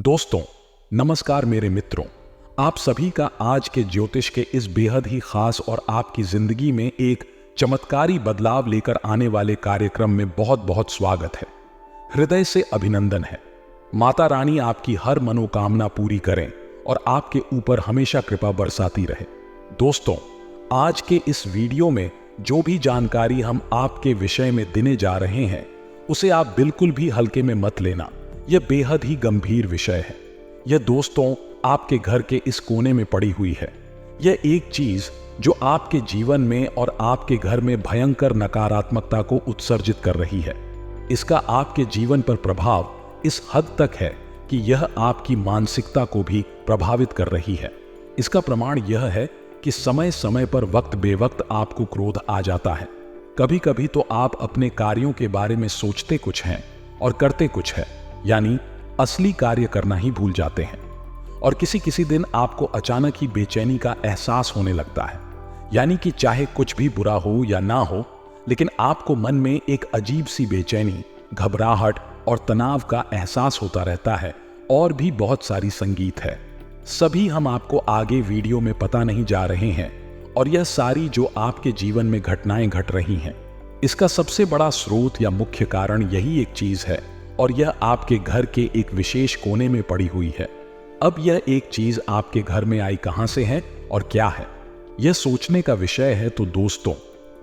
दोस्तों नमस्कार मेरे मित्रों, आप सभी का आज के ज्योतिष के इस बेहद ही खास और आपकी जिंदगी में एक चमत्कारी बदलाव लेकर आने वाले कार्यक्रम में बहुत बहुत स्वागत है। हृदय से अभिनंदन है। माता रानी आपकी हर मनोकामना पूरी करें और आपके ऊपर हमेशा कृपा बरसाती रहे। दोस्तों, आज के इस वीडियो में जो भी जानकारी हम आपके विषय में देने जा रहे हैं उसे आप बिल्कुल भी हल्के में मत लेना। यह बेहद ही गंभीर विषय है। यह दोस्तों आपके घर के इस कोने में पड़ी हुई है। यह एक चीज जो आपके जीवन में और आपके घर में भयंकर नकारात्मकता को उत्सर्जित कर रही है। इसका आपके जीवन पर प्रभाव इस हद तक है कि यह आपकी मानसिकता को भी प्रभावित कर रही है। इसका प्रमाण यह है कि समय समय पर वक्त बेवक्त आपको क्रोध आ जाता है। कभी कभी तो आप अपने कार्यों के बारे में सोचते कुछ हैं और करते कुछ है, यानी असली कार्य करना ही भूल जाते हैं। और किसी किसी दिन आपको अचानक ही बेचैनी का एहसास होने लगता है, यानी कि चाहे कुछ भी बुरा हो या ना हो, लेकिन आपको मन में एक अजीब सी बेचैनी, घबराहट और तनाव का एहसास होता रहता है। और भी बहुत सारी संगीत है, सभी हम आपको आगे वीडियो में पता नहीं जा रहे हैं। और यह सारी जो आपके जीवन में घटनाएं घट रही हैं, इसका सबसे बड़ा स्रोत या मुख्य कारण यही एक चीज है, और यह आपके घर के एक विशेष कोने में पड़ी हुई है। अब यह एक चीज आपके घर में आई कहां से है और क्या है, यह सोचने का विषय है। तो दोस्तों,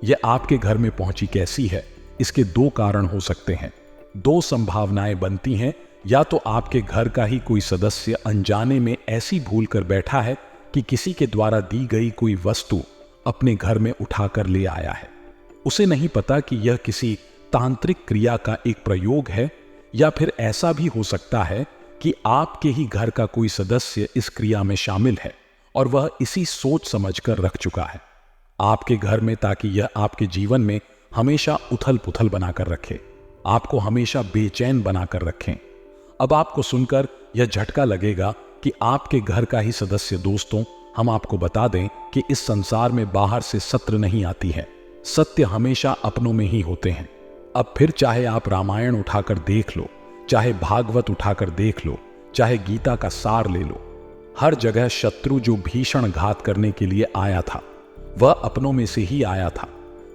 यह आपके घर में पहुंची कैसी है, इसके दो कारण हो सकते हैं। दो संभावनाएं बनती हैं। या तो आपके घर का ही कोई सदस्य अनजाने में ऐसी भूल कर बैठा है कि किसी के द्वारा दी गई कोई वस्तु अपने घर में उठाकर ले आया है। उसे नहीं पता कि यह किसी तांत्रिक क्रिया का एक प्रयोग है, या फिर ऐसा भी हो सकता है कि आपके ही घर का कोई सदस्य इस क्रिया में शामिल है और वह इसी सोच समझकर रख चुका है आपके घर में, ताकि यह आपके जीवन में हमेशा उथल पुथल बनाकर रखे, आपको हमेशा बेचैन बनाकर रखें। अब आपको सुनकर यह झटका लगेगा कि आपके घर का ही सदस्य। दोस्तों, हम आपको बता दें कि इस संसार में बाहर से सत्य नहीं आती है, सत्य हमेशा अपनों में ही होते हैं। अब फिर चाहे आप रामायण उठाकर देख लो, चाहे भागवत उठाकर देख लो, चाहे गीता का सार ले लो, हर जगह शत्रु जो भीषण घात करने के लिए आया था वह अपनों में से ही आया था।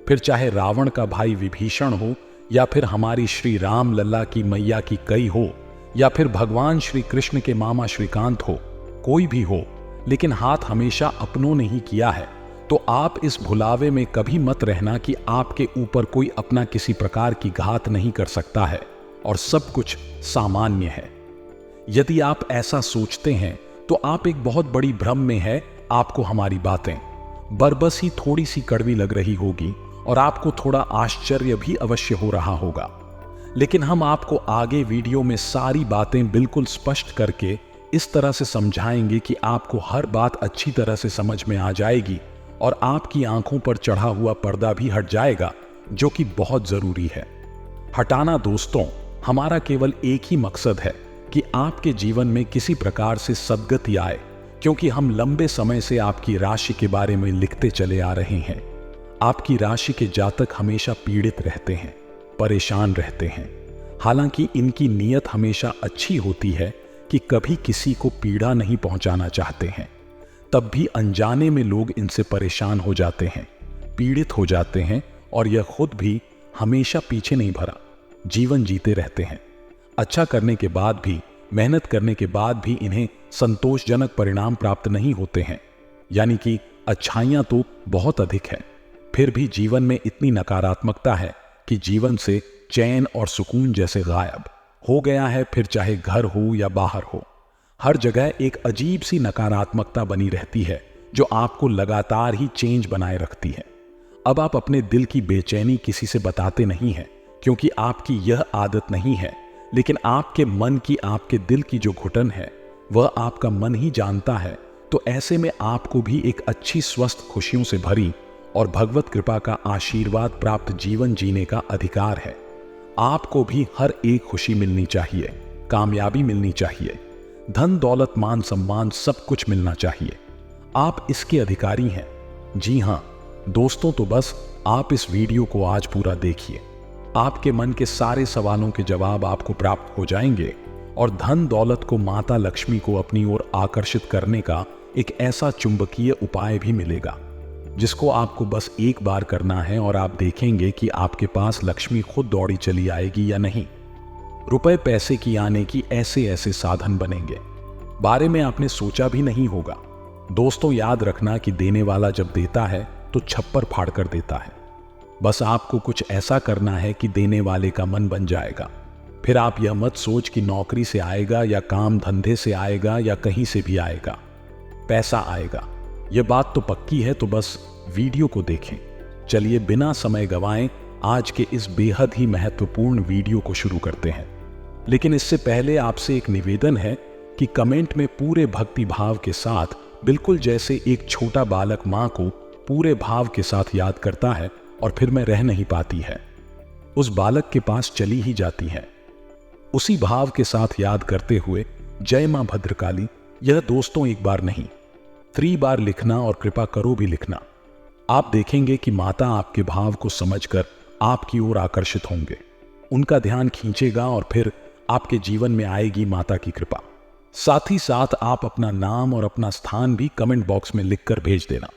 फिर चाहे रावण का भाई विभीषण हो, या फिर हमारी श्री राम लल्ला की मैया की कई हो, या फिर भगवान श्री कृष्ण के मामा श्रीकांत हो, कोई भी हो, लेकिन हाथ हमेशा अपनों ने ही किया है। तो आप इस भुलावे में कभी मत रहना कि आपके ऊपर कोई अपना किसी प्रकार की घात नहीं कर सकता है और सब कुछ सामान्य है। यदि आप ऐसा सोचते हैं तो आप एक बहुत बड़ी भ्रम में है। आपको हमारी बातें बरबस ही थोड़ी सी कड़वी लग रही होगी और आपको थोड़ा आश्चर्य भी अवश्य हो रहा होगा, लेकिन हम आपको आगे वीडियो में सारी बातें बिल्कुल स्पष्ट करके इस तरह से समझाएंगे कि आपको हर बात अच्छी तरह से समझ में आ जाएगी और आपकी आंखों पर चढ़ा हुआ पर्दा भी हट जाएगा, जो कि बहुत जरूरी है हटाना। दोस्तों, हमारा केवल एक ही मकसद है कि आपके जीवन में किसी प्रकार से सद्गति आए, क्योंकि हम लंबे समय से आपकी राशि के बारे में लिखते चले आ रहे हैं। आपकी राशि के जातक हमेशा पीड़ित रहते हैं, परेशान रहते हैं। हालांकि इनकी नीयत हमेशा अच्छी होती है कि कभी किसी को पीड़ा नहीं पहुंचाना चाहते हैं, तब भी अनजाने में लोग इनसे परेशान हो जाते हैं, पीड़ित हो जाते हैं, और यह खुद भी हमेशा पीछे नहीं भरा, जीवन जीते रहते हैं। अच्छा करने के बाद भी, मेहनत करने के बाद भी इन्हें संतोषजनक परिणाम प्राप्त नहीं होते हैं, यानी कि अच्छाइयां तो बहुत अधिक है, फिर भी जीवन में इतनी नकारात्मकता है कि जीवन से चैन और सुकून जैसे गायब हो गया है। फिर चाहे घर हो या बाहर हो, हर जगह एक अजीब सी नकारात्मकता बनी रहती है जो आपको लगातार ही चेंज बनाए रखती है। अब आप अपने दिल की बेचैनी किसी से बताते नहीं हैं, क्योंकि आपकी यह आदत नहीं है, लेकिन आपके मन की, आपके दिल की जो घुटन है वह आपका मन ही जानता है। तो ऐसे में आपको भी एक अच्छी, स्वस्थ, खुशियों से भरी और भगवत कृपा का आशीर्वाद प्राप्त जीवन जीने का अधिकार है। आपको भी हर एक खुशी मिलनी चाहिए, कामयाबी मिलनी चाहिए, धन दौलत मान सम्मान सब कुछ मिलना चाहिए। आप इसके अधिकारी हैं। जी हां दोस्तों, तो बस आप इस वीडियो को आज पूरा देखिए। आपके मन के सारे सवालों के जवाब आपको प्राप्त हो जाएंगे और धन दौलत को माता लक्ष्मी को अपनी ओर आकर्षित करने का एक ऐसा चुंबकीय उपाय भी मिलेगा जिसको आपको बस एक बार करना है और आप देखेंगे कि आपके पास लक्ष्मी खुद दौड़ी चली आएगी या नहीं। रुपए पैसे की आने की ऐसे ऐसे साधन बनेंगे, बारे में आपने सोचा भी नहीं होगा। दोस्तों, याद रखना कि देने वाला जब देता है तो छप्पर फाड़ कर देता है। बस आपको कुछ ऐसा करना है कि देने वाले का मन बन जाएगा। फिर आप यह मत सोच कि नौकरी से आएगा या काम धंधे से आएगा या कहीं से भी आएगा, पैसा आएगा। यह बात तो पक्की है, तो बस वीडियो को देखें। चलिए बिना समय गंवाएं आज के इस बेहद ही महत्वपूर्ण वीडियो को शुरू करते हैं। लेकिन इससे पहले आपसे एक निवेदन है कि कमेंट में पूरे भक्ति भाव के साथ, बिल्कुल जैसे एक छोटा बालक मां को पूरे भाव के साथ याद करता है और फिर मैं रह नहीं पाती है, उस बालक के पास चली ही जाती है। उसी भाव के साथ याद करते हुए जय मां भद्रकाली, यह दोस्तों एक बार नहीं 3 बार लिखना और कृपा करो भी लिखना। आप देखेंगे कि माता आपके भाव को समझकर आपकी ओर आकर्षित होंगे, उनका ध्यान खींचेगा और फिर आपके जीवन में आएगी माता की कृपा। साथ ही साथ आप अपना नाम और अपना स्थान भी कमेंट बॉक्स में लिखकर भेज देना।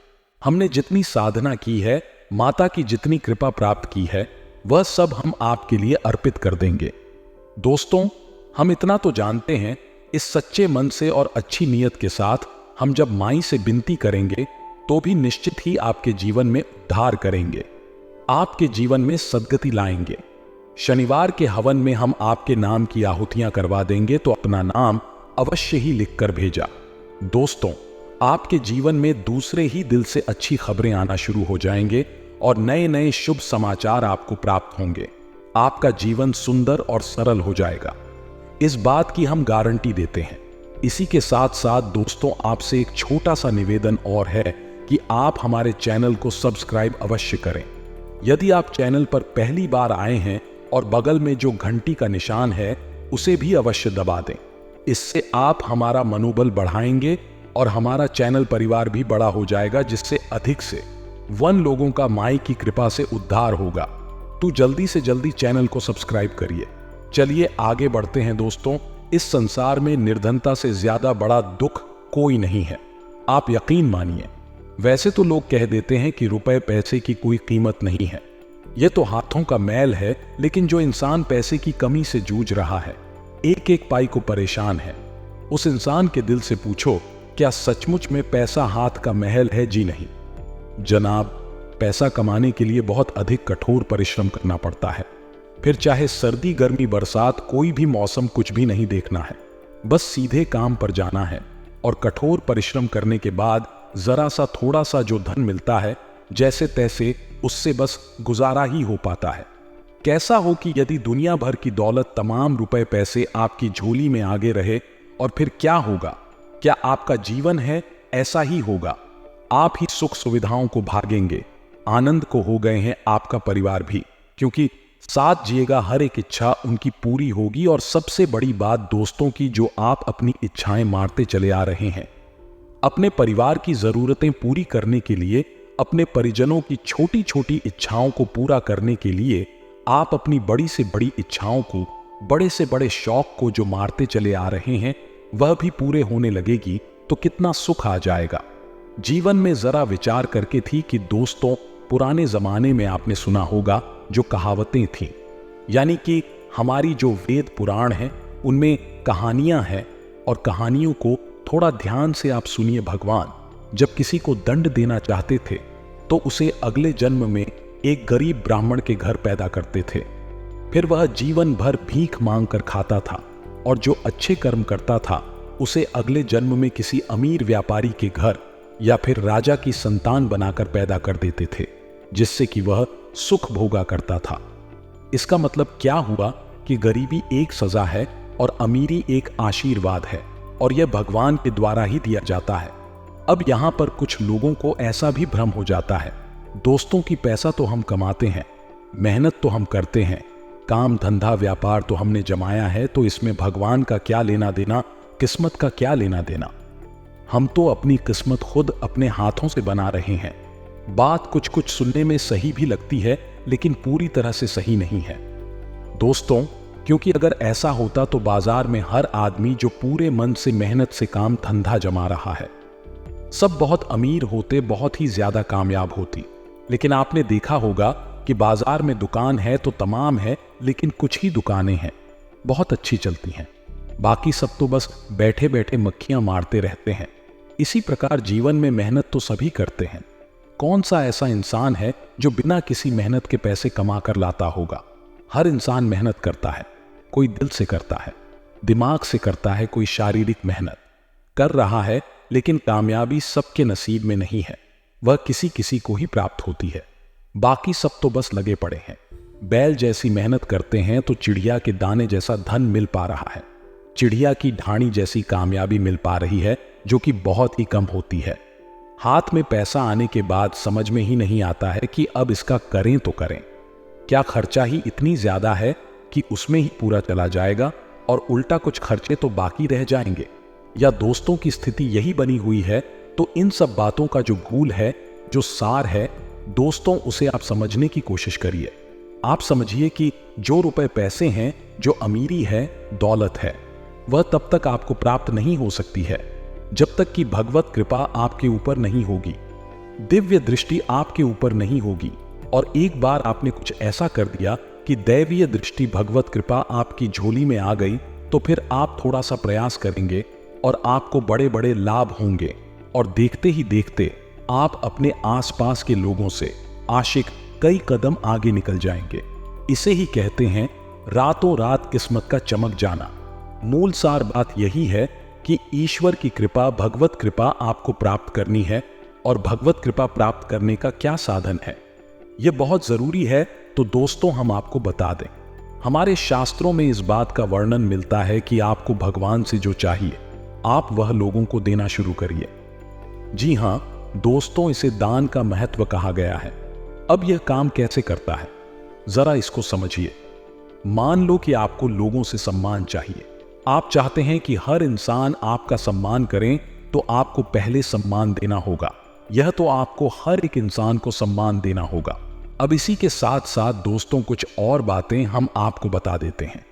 हमने जितनी साधना की है, माता की जितनी कृपा प्राप्त की है, वह सब हम आपके लिए अर्पित कर देंगे। दोस्तों, हम इतना तो जानते हैं, इस सच्चे मन से और अच्छी नीयत के साथ हम जब माई से विनती करेंगे तो भी निश्चित ही आपके जीवन में उद्धार करेंगे, आपके जीवन में सद्गति लाएंगे। शनिवार के हवन में हम आपके नाम की आहुतियां करवा देंगे, तो अपना नाम अवश्य ही लिखकर भेजा। दोस्तों, आपके जीवन में दूसरे ही दिल से अच्छी खबरें आना शुरू हो जाएंगे और नए नए शुभ समाचार आपको प्राप्त होंगे। आपका जीवन सुंदर और सरल हो जाएगा, इस बात की हम गारंटी देते हैं। इसी के साथ साथ दोस्तों, आपसे एक छोटा सा निवेदन और है कि आप हमारे चैनल को सब्सक्राइब अवश्य करें। यदि आप चैनल पर पहली बार आए हैं और बगल में जो घंटी का निशान है उसे भी अवश्य दबा दें। इससे आप हमारा मनोबल बढ़ाएंगे और हमारा चैनल परिवार भी बड़ा हो जाएगा, जिससे अधिक से 1 लोगों का माई की कृपा से उद्धार होगा। तो जल्दी से जल्दी चैनल को सब्सक्राइब करिए। चलिए आगे बढ़ते हैं दोस्तों। इस संसार में निर्धनता से ज्यादा बड़ा दुख कोई नहीं है, आप यकीन मानिए। वैसे तो लोग कह देते हैं कि रुपए पैसे की कोई कीमत नहीं है, यह तो हाथों का मैल है। लेकिन जो इंसान पैसे की कमी से जूझ रहा है, एक एक पाई को परेशान है, उस इंसान के दिल से पूछो, क्या सचमुच में पैसा हाथ का महल है? जी नहीं जनाब, पैसा कमाने के लिए बहुत अधिक कठोर परिश्रम करना पड़ता है। फिर चाहे सर्दी गर्मी बरसात, कोई भी मौसम कुछ भी नहीं देखना है, बस सीधे काम पर जाना है और कठोर परिश्रम करने के बाद जरा सा थोड़ा सा जो धन मिलता है, जैसे तैसे उससे बस गुजारा ही हो पाता है। कैसा हो कि यदि दुनिया भर की दौलत, तमाम रुपए पैसे आपकी झोली में आगे रहे, और फिर क्या होगा? क्या आपका जीवन है? ऐसा ही होगा। आप ही सुख सुविधाओं को भागेंगे, आनंद को हो गए हैं आपका परिवार भी, क्योंकि साथ जिएगा हर एक इच्छा उनकी पूरी होगी। और सबसे बड़ी बात दोस्तों की, जो आप अपनी इच्छाएं मारते चले आ रहे हैं, अपने परिवार की जरूरतें पूरी करने के लिए, अपने परिजनों की छोटी छोटी इच्छाओं को पूरा करने के लिए, आप अपनी बड़ी से बड़ी इच्छाओं को, बड़े से बड़े शौक को जो मारते चले आ रहे हैं, वह भी पूरे होने लगेगी, तो कितना सुख आ जाएगा। जीवन में जरा विचार करके थी कि दोस्तों, पुराने जमाने में आपने सुना होगा जो कहावतें थीं, यानी कि हमारी जो वेद पुराण हैं उनमें कहानियां हैं, और कहानियों को थोड़ा ध्यान से आप सुनिए। भगवान जब किसी को दंड देना चाहते थे तो उसे अगले जन्म में एक गरीब ब्राह्मण के घर पैदा करते थे। फिर वह जीवन भर भीख मांग कर खाता था, और जो अच्छे कर्म करता था उसे अगले जन्म में किसी अमीर व्यापारी के घर या फिर राजा की संतान बनाकर पैदा कर देते थे, जिससे कि वह सुख भोगा करता था। इसका मतलब क्या हुआ कि गरीबी एक सजा है और अमीरी एक आशीर्वाद है, और यह भगवान के द्वारा ही दिया जाता है। अब यहां पर कुछ लोगों को ऐसा भी भ्रम हो जाता है दोस्तों कि पैसा तो हम कमाते हैं, मेहनत तो हम करते हैं, काम धंधा व्यापार तो हमने जमाया है, तो इसमें भगवान का क्या लेना देना, किस्मत का क्या लेना देना। हम तो अपनी किस्मत खुद अपने हाथों से बना रहे हैं। बात कुछ कुछ सुनने में सही भी लगती है, लेकिन पूरी तरह से सही नहीं है। दोस्तों, क्योंकि अगर ऐसा होता तो बाजार में हर आदमी जो पूरे मन से मेहनत से काम धंधा जमा रहा है, सब बहुत अमीर होते, बहुत ही ज्यादा कामयाब होती। लेकिन आपने देखा होगा कि बाजार में दुकान है तो तमाम है, लेकिन कुछ ही दुकानें हैं बहुत अच्छी चलती हैं, बाकी सब तो बस बैठे बैठे मक्खियां मारते रहते हैं। इसी प्रकार जीवन में मेहनत तो सभी करते हैं। कौन सा ऐसा इंसान है जो बिना किसी मेहनत के पैसे कमा कर लाता होगा? हर इंसान मेहनत करता है, कोई दिल से करता है, दिमाग से करता है, कोई शारीरिक मेहनत कर रहा है। लेकिन कामयाबी सबके नसीब में नहीं है, वह किसी किसी को ही प्राप्त होती है। बाकी सब तो बस लगे पड़े हैं। बैल जैसी मेहनत करते हैं तो चिड़िया के दाने जैसा धन मिल पा रहा है, चिड़िया की ढाणी जैसी कामयाबी मिल पा रही है, जो कि बहुत ही कम होती है। हाथ में पैसा आने के बाद समझ में ही नहीं आता है कि अब इसका करें तो करें क्या। खर्चा ही इतनी ज्यादा है कि उसमें ही पूरा चला जाएगा और उल्टा कुछ खर्चे तो बाकी रह जाएंगे। या दोस्तों की स्थिति यही बनी हुई है। तो इन सब बातों का जो मूल है, जो सार है दोस्तों, उसे आप समझने की कोशिश करिए। आप समझिए कि जो रुपए पैसे हैं, जो अमीरी है, दौलत है, वह तब तक आपको प्राप्त नहीं हो सकती है जब तक कि भगवत कृपा आपके ऊपर नहीं होगी, दिव्य दृष्टि आपके ऊपर नहीं होगी। और एक बार आपने कुछ ऐसा कर दिया कि दैवीय दृष्टि, भगवत कृपा आपकी झोली में आ गई, तो फिर आप थोड़ा सा प्रयास करेंगे और आपको बड़े बड़े लाभ होंगे। और देखते ही देखते आप अपने आसपास के लोगों से आशिक कई कदम आगे निकल जाएंगे। इसे ही कहते हैं रातों रात किस्मत का चमक जाना। मूल सार बात यही है कि ईश्वर की कृपा, भगवत कृपा आपको प्राप्त करनी है। और भगवत कृपा प्राप्त करने का क्या साधन है, यह बहुत जरूरी है। तो दोस्तों, हम आपको बता दें, हमारे शास्त्रों में इस बात का वर्णन मिलता है कि आपको भगवान से जो चाहिए आप वह लोगों को देना शुरू करिए। जी हां दोस्तों, इसे दान का महत्व कहा गया है। अब यह काम कैसे करता है, जरा इसको समझिए। मान लो कि आपको लोगों से सम्मान चाहिए। आप चाहते हैं कि हर इंसान आपका सम्मान करें, तो आपको पहले सम्मान देना होगा। यह तो आपको हर एक इंसान को सम्मान देना होगा। अब इसी के साथ साथ दोस्तों, कुछ और बातें हम आपको बता देते हैं।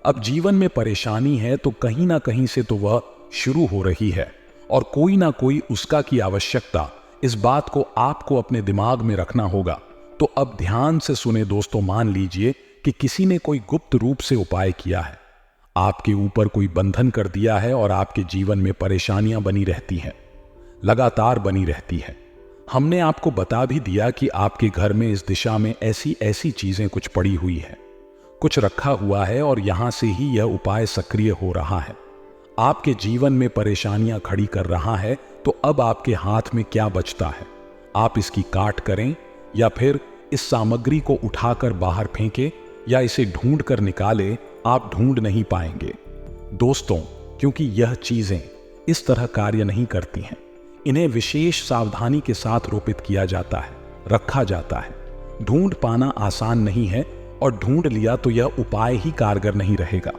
अब जीवन में परेशानी है तो कहीं ना कहीं से तो वह शुरू हो रही है, और कोई ना कोई उसका की आवश्यकता, इस बात को आपको अपने दिमाग में रखना होगा। तो अब ध्यान से सुने दोस्तों, मान लीजिए कि किसी ने कोई गुप्त रूप से उपाय किया है, आपके ऊपर कोई बंधन कर दिया है और आपके जीवन में परेशानियां बनी रहती हैं, लगातार बनी रहती है। हमने आपको बता भी दिया कि आपके घर में इस दिशा में ऐसी ऐसी चीजें कुछ पड़ी हुई है, कुछ रखा हुआ है, और यहां से ही यह उपाय सक्रिय हो रहा है, आपके जीवन में परेशानियां खड़ी कर रहा है। तो अब आपके हाथ में क्या बचता है? आप इसकी काट करें, या फिर इस सामग्री को उठाकर बाहर फेंके, या इसे ढूंढ कर निकाले। आप ढूंढ नहीं पाएंगे दोस्तों, क्योंकि यह चीजें इस तरह कार्य नहीं करती हैं। इन्हें विशेष सावधानी के साथ रोपित किया जाता है, रखा जाता है। ढूंढ पाना आसान नहीं है, और ढूंढ लिया तो यह उपाय ही कारगर नहीं रहेगा।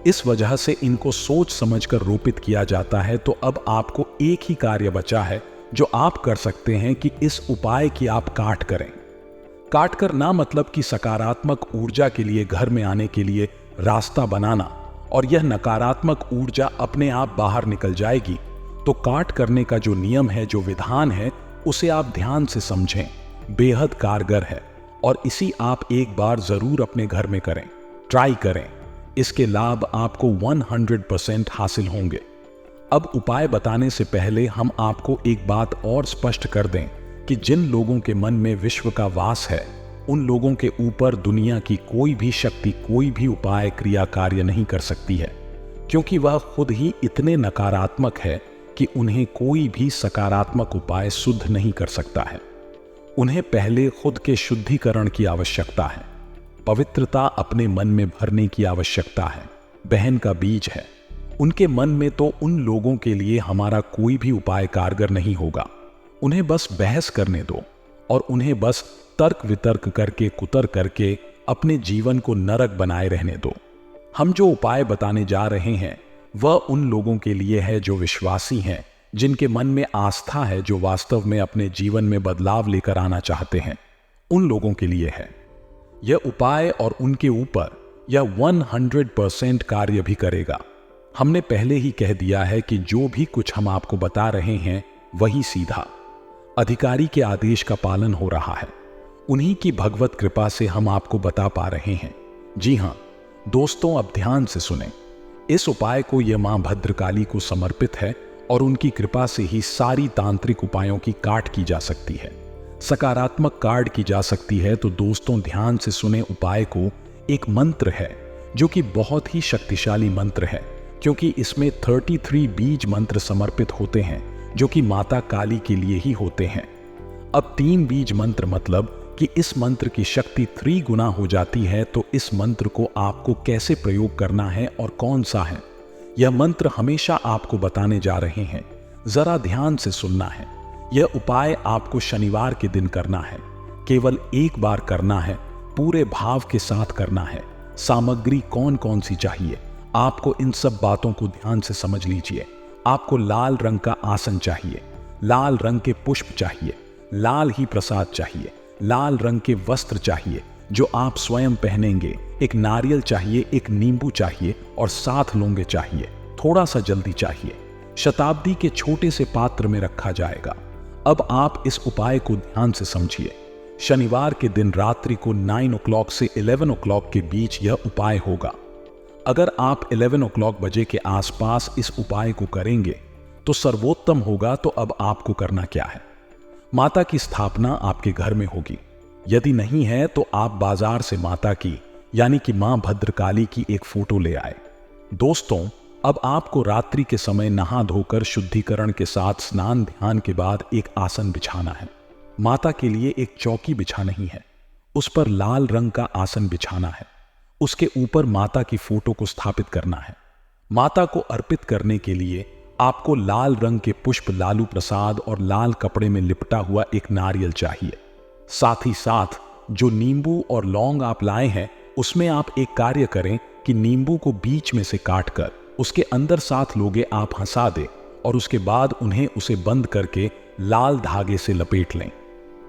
इस वजह से इनको सोच समझकर रोपित किया जाता है। तो अब आपको एक ही कार्य बचा है जो आप कर सकते हैं कि इस उपाय की आप काट करें। काट कर ना मतलब कि सकारात्मक ऊर्जा के लिए घर में आने के लिए रास्ता बनाना, और यह नकारात्मक ऊर्जा अपने आप बाहर निकल जाएगी। तो काट करने का जो नियम है, जो विधान है, उसे आप ध्यान से समझें, बेहद कारगर है। और इसी आप एक बार जरूर अपने घर में करें, ट्राई करें। इसके लाभ आपको 100% हासिल होंगे। अब उपाय बताने से पहले हम आपको एक बात और स्पष्ट कर दें कि जिन लोगों के मन में विश्व का वास है, उन लोगों के ऊपर दुनिया की कोई भी शक्ति, कोई भी उपाय, क्रिया, कार्य नहीं कर सकती है, क्योंकि वह खुद ही इतने नकारात्मक है कि उन्हें कोई भी सकारात्मक उपाय शुद्ध नहीं कर सकता है। उन्हें पहले खुद के शुद्धिकरण की आवश्यकता है, पवित्रता अपने मन में भरने की आवश्यकता है। बहन का बीज है उनके मन में, तो उन लोगों के लिए हमारा कोई भी उपाय कारगर नहीं होगा। उन्हें बस बहस करने दो, और उन्हें बस तर्क वितर्क करके, कुतर करके अपने जीवन को नरक बनाए रहने दो। हम जो उपाय बताने जा रहे हैं वह उन लोगों के लिए है जो विश्वासी हैं, जिनके मन में आस्था है, जो वास्तव में अपने जीवन में बदलाव लेकर आना चाहते हैं। उन लोगों के लिए है यह उपाय, और उनके ऊपर यह 100% कार्य भी करेगा। हमने पहले ही कह दिया है कि जो भी कुछ हम आपको बता रहे हैं वही सीधा अधिकारी के आदेश का पालन हो रहा है। उन्हीं की भगवत कृपा से हम आपको बता पा रहे हैं। जी हां दोस्तों, अब ध्यान से सुने। इस उपाय को यह मां भद्रकाली को समर्पित है और उनकी कृपा से ही सारी तांत्रिक उपायों की काट की जा सकती है, सकारात्मक काट की जा सकती है। तो दोस्तों ध्यान से सुने उपाय को। एक मंत्र है जो कि बहुत ही शक्तिशाली मंत्र है, क्योंकि इसमें 33 बीज मंत्र समर्पित होते हैं जो कि माता काली के लिए ही होते हैं। अब 3 बीज मंत्र मतलब कि इस मंत्र की शक्ति 3 गुना हो जाती है। तो इस मंत्र को आपको कैसे प्रयोग करना है और कौन सा है, यह मंत्र हमेशा आपको बताने जा रहे हैं। जरा ध्यान से सुनना है। यह उपाय आपको शनिवार के दिन करना है, केवल एक बार करना है, पूरे भाव के साथ करना है। सामग्री कौन कौन सी चाहिए, आपको इन सब बातों को ध्यान से समझ लीजिए। आपको लाल रंग का आसन चाहिए, लाल रंग के पुष्प चाहिए, लाल ही प्रसाद चाहिए, लाल रंग के वस्त्र चाहिए जो आप स्वयं पहनेंगे, एक नारियल चाहिए, एक नींबू चाहिए और 7 लौंगे चाहिए। थोड़ा सा जल्दी चाहिए। शताब्दी के छोटे से पात्र में रखा जाएगा। अब आप इस उपाय को ध्यान से समझिए। शनिवार के दिन रात्रि को 9 o'clock से 11 o'clock के बीच यह उपाय होगा। अगर आप 11 o'clock बजे के आसपास इस उपाय को करेंगे तो सर्वोत्तम होगा। तो अब आपको करना क्या है, माता की स्थापना आपके घर में होगी। यदि नहीं है तो आप बाजार से माता की यानी कि मां भद्रकाली की एक फोटो ले आए। दोस्तों, अब आपको रात्रि के समय नहा धोकर शुद्धिकरण के साथ स्नान ध्यान के बाद एक आसन बिछाना है। माता के लिए एक चौकी बिछा नहीं है, उस पर लाल रंग का आसन बिछाना है। उसके ऊपर माता की फोटो को स्थापित करना है। माता को अर्पित करने के लिए आपको लाल रंग के पुष्प, लालू प्रसाद और लाल कपड़े में लिपटा हुआ एक नारियल चाहिए। साथ ही साथ जो नींबू और लौंग आप लाए हैं उसमें आप एक कार्य करें कि नींबू को बीच में से काटकर उसके अंदर 7 लोगे आप हंसा दें और उसके बाद उन्हें उसे बंद करके लाल धागे से लपेट लें।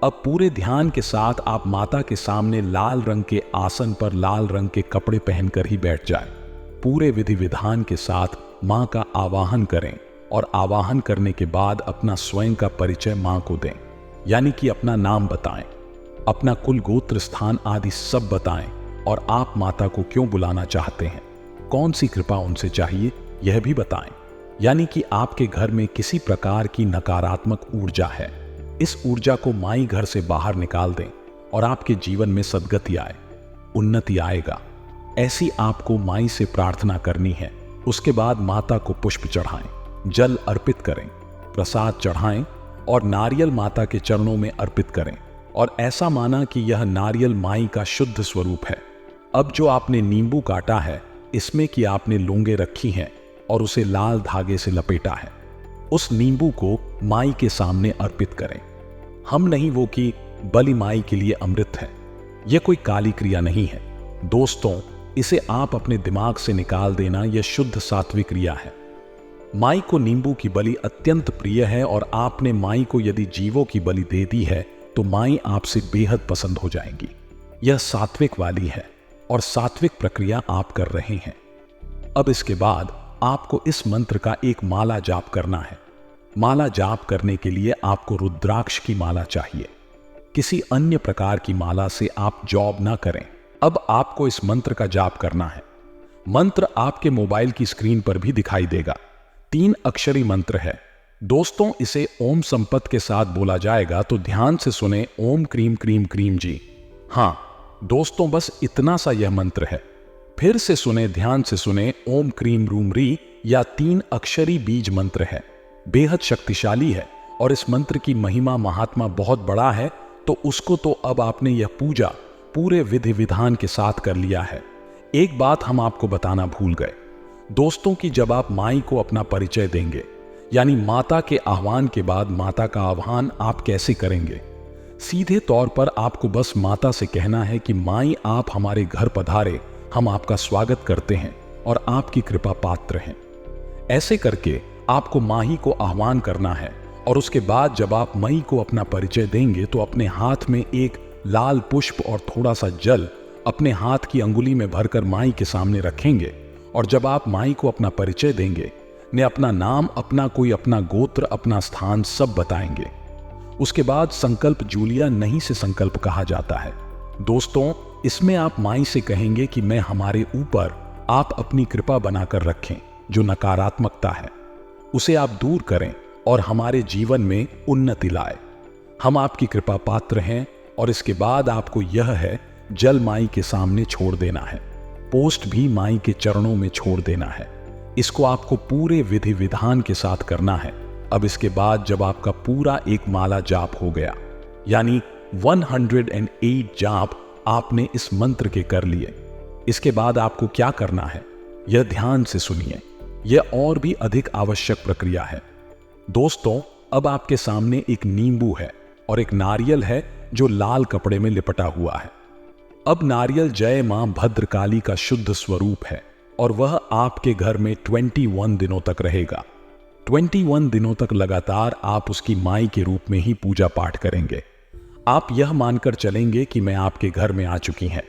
अब पूरे ध्यान के साथ आप माता के सामने लाल रंग के आसन पर लाल रंग के कपड़े पहनकर ही बैठ जाएं। पूरे विधि विधान के साथ मां का आवाहन करें और आवाहन करने के बाद अपना स्वयं का परिचय मां को दें, यानी कि अपना नाम बताएं, अपना कुल गोत्र स्थान आदि सब बताएं और आप माता को क्यों बुलाना चाहते हैं, कौन सी कृपा उनसे चाहिए यह भी बताएं। यानी कि आपके घर में किसी प्रकार की नकारात्मक ऊर्जा है, इस ऊर्जा को माई घर से बाहर निकाल दें और आपके जीवन में सद्गति आए, उन्नति आएगा। ऐसी आपको माई से प्रार्थना करनी है। उसके बाद माता को पुष्प चढ़ाएं, जल अर्पित करें, प्रसाद चढ़ाएं और नारियल माता के चरणों में अर्पित करें और ऐसा माना कि यह नारियल माई का शुद्ध स्वरूप है। अब जो आपने नींबू काटा है इसमें कि आपने लौंगे रखी हैं और उसे लाल धागे से लपेटा है, उस नींबू को माई के सामने अर्पित करें। हम नहीं वो कि बलि माई के लिए अमृत है, यह कोई काली क्रिया नहीं है। दोस्तों, इसे आप अपने दिमाग से निकाल देना, यह शुद्ध सात्विक क्रिया है। माई को नींबू की बलि अत्यंत प्रिय है और आपने माई को यदि जीवों की बलि दे दी है तो माई आपसे बेहद पसंद हो जाएंगी। यह सात्विक वाली है और सात्विक प्रक्रिया आप कर रहे हैं। अब इसके बाद आपको इस मंत्र का एक माला जाप करना है। माला जाप करने के लिए आपको रुद्राक्ष की माला चाहिए। किसी अन्य प्रकार की माला से आप जॉब ना करें। अब आपको इस मंत्र का जाप करना है। मंत्र आपके मोबाइल की स्क्रीन पर भी दिखाई देगा। 3 अक्षरी मंत्र है। दोस्तों, इसे ओम संपत के साथ बोला जाएगा, तो ध्यान से सुने। ओम क्रीम क्रीम क्रीम जी। हां दोस्तों, बस इतना सा यह मंत्र है। फिर से सुने, ध्यान से सुने। ओम क्रीम रूम री या 3 अक्षरी बीज मंत्र है। बेहद शक्तिशाली है और इस मंत्र की महिमा महात्मा बहुत बड़ा है। तो उसको तो अब आपने यह पूजा पूरे विधि विधान के साथ कर लिया है। एक बात हम आपको बताना भूल गए दोस्तों, कि जब आप माई को अपना परिचय देंगे, यानी माता के आह्वान के बाद माता का आह्वान आप कैसे करेंगे, सीधे तौर पर आपको बस माता से कहना है कि माई आप हमारे घर पधारे, हम आपका स्वागत करते हैं और आपकी कृपा पात्र हैं। ऐसे करके आपको माही को आह्वान करना है और उसके बाद जब आप माई को अपना परिचय देंगे तो अपने हाथ में एक लाल पुष्प और थोड़ा सा जल अपने हाथ की अंगुली में भरकर माई के सामने रखेंगे और जब आप माई को अपना परिचय देंगे ने अपना नाम, अपना अपना गोत्र, अपना स्थान सब बताएंगे। उसके बाद संकल्प जूलिया नहीं से संकल्प कहा जाता है। दोस्तों, इसमें आप माई से कहेंगे कि मैं हमारे ऊपर आप अपनी कृपा बनाकर रखें, जो नकारात्मकता है उसे आप दूर करें और हमारे जीवन में उन्नति लाए। हम आपकी कृपा पात्र हैं। और इसके बाद आपको यह है, जल माई के सामने छोड़ देना है, पोस्ट भी माई के चरणों में छोड़ देना है। इसको आपको पूरे विधि विधान के साथ करना है। अब इसके बाद जब आपका पूरा एक माला जाप हो गया, यानी 108 जाप आपने इस मंत्र के कर लिए, इसके बाद आपको क्या करना है यह ध्यान से सुनिए। यह और भी अधिक आवश्यक प्रक्रिया है। दोस्तों, अब आपके सामने एक नींबू है और एक नारियल है जो लाल कपड़े में लिपटा हुआ है। अब नारियल जय मां भद्रकाली का शुद्ध स्वरूप है और वह आपके घर में 21 दिनों तक रहेगा। 21 दिनों तक लगातार आप उसकी माई के रूप में ही पूजा पाठ करेंगे। आप यह मानकर चलेंगे कि मैं आपके घर में आ चुकी हैं।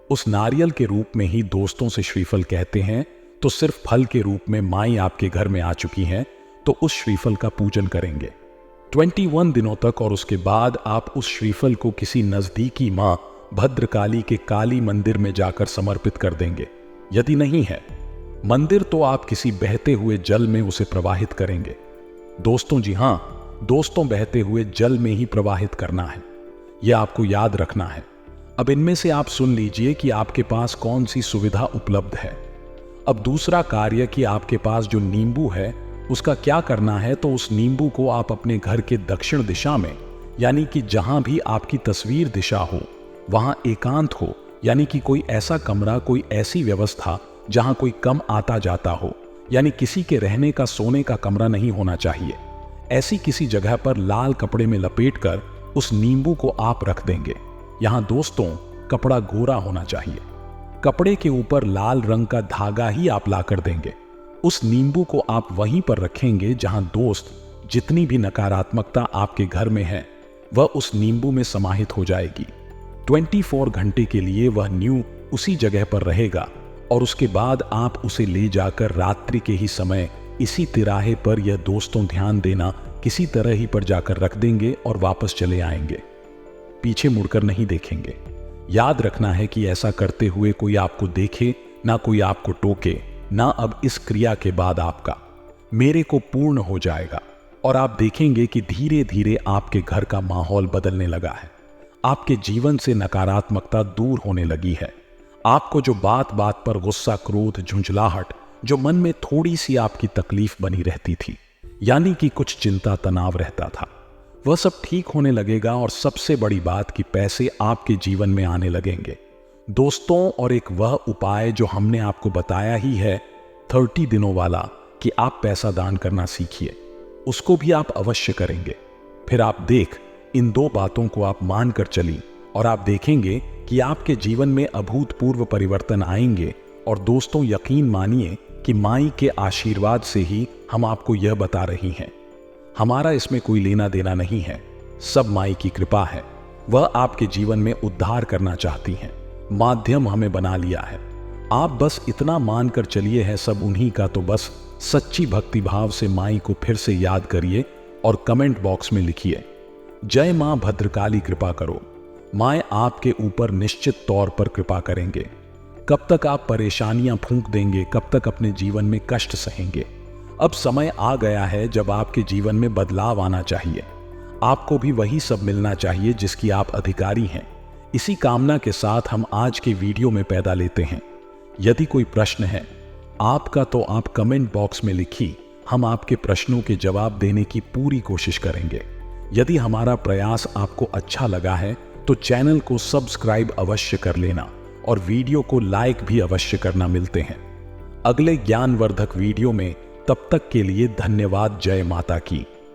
उस नारियल के रूप में ही दोस्तों से श्रीफल कहते हैं, तो सिर्फ फल के रूप में माई आपके घर में आ चुकी हैं, तो उस श्रीफल का पूजन करेंगे 21 दिनों तक। और उसके बाद आप उस श्रीफल को किसी नजदीकी मां भद्रकाली के काली मंदिर में जाकर समर्पित कर देंगे। यदि नहीं है मंदिर, तो आप किसी बहते हुए जल में उसे प्रवाहित करेंगे। दोस्तों, जी हां दोस्तों, बहते हुए जल में ही प्रवाहित करना है, यह आपको याद रखना है। अब इनमें से आप सुन लीजिए कि आपके पास कौन सी सुविधा उपलब्ध है। अब दूसरा कार्य कि आपके पास जो नींबू है उसका क्या करना है, तो उस नींबू को आप अपने घर के दक्षिण दिशा में, यानी कि जहां भी आपकी तस्वीर दिशा हो वहां एकांत हो, यानी कि कोई ऐसा कमरा, कोई ऐसी व्यवस्था जहां कोई कम आता जाता हो, यानी किसी के रहने का, सोने का कमरा नहीं होना चाहिए। ऐसी किसी जगह पर लाल कपड़े में लपेटकर उस नींबू को आप रख देंगे। यहां दोस्तों, कपड़ा गोरा होना चाहिए। कपड़े के ऊपर लाल रंग का धागा ही आप लाकर देंगे। उस नींबू को आप वहीं पर रखेंगे जहां दोस्त, जितनी भी नकारात्मकता आपके घर में है वह उस नींबू में समाहित हो जाएगी। 24 घंटे के लिए वह नींबू उसी जगह पर रहेगा और उसके बाद आप उसे ले जाकर रात्रि के ही समय इसी तिराहे पर, यह दोस्तों ध्यान देना, किसी तरह ही पर जाकर रख देंगे और वापस चले आएंगे। पीछे मुड़कर नहीं देखेंगे। याद रखना है कि ऐसा करते हुए कोई आपको देखे ना, कोई आपको टोके ना। अब इस क्रिया के बाद आपका मेरे को पूर्ण हो जाएगा और आप देखेंगे कि धीरे धीरे आपके घर का माहौल बदलने लगा है। आपके जीवन से नकारात्मकता दूर होने लगी है। आपको जो बात बात पर गुस्सा, क्रोध, झुंझलाहट, जो मन में थोड़ी सी आपकी तकलीफ बनी रहती थी, यानी कि कुछ चिंता, तनाव रहता था, वह सब ठीक होने लगेगा। और सबसे बड़ी बात कि पैसे आपके जीवन में आने लगेंगे दोस्तों। और एक वह उपाय जो हमने आपको बताया ही है 30 दिनों वाला, कि आप पैसा दान करना सीखिए, उसको भी आप अवश्य करेंगे। फिर आप देख, इन 2 बातों को आप मानकर चली और आप देखेंगे कि आपके जीवन में अभूतपूर्व परिवर्तन आएंगे। और दोस्तों, यकीन मानिए कि माई के आशीर्वाद से ही हम आपको यह बता रही हैं। हमारा इसमें कोई लेना देना नहीं है, सब माई की कृपा है। वह आपके जीवन में उद्धार करना चाहती हैं, माध्यम हमें बना लिया है। आप बस इतना मानकर चलिए है सब उन्हीं का। तो बस सच्ची भक्ति भाव से माई को फिर से याद करिए और कमेंट बॉक्स में लिखिए, जय मां भद्रकाली कृपा करो। माए आपके ऊपर निश्चित तौर पर कृपा करेंगे। कब तक आप परेशानियां फूंक देंगे, कब तक अपने जीवन में कष्ट सहेंगे। अब समय आ गया है जब आपके जीवन में बदलाव आना चाहिए। आपको भी वही सब मिलना चाहिए जिसकी आप अधिकारी हैं। इसी कामना के साथ हम आज के वीडियो में पैदा लेते हैं। यदि कोई प्रश्न है आपका, तो आप कमेंट बॉक्स में लिखिए। हम आपके प्रश्नों के जवाब देने की पूरी कोशिश करेंगे। यदि हमारा प्रयास आपको अच्छा लगा है तो चैनल को सब्सक्राइब अवश्य कर लेना और वीडियो को लाइक भी अवश्य करना। मिलते हैं अगले ज्ञानवर्धक वीडियो में, तब तक के लिए धन्यवाद। जय माता की।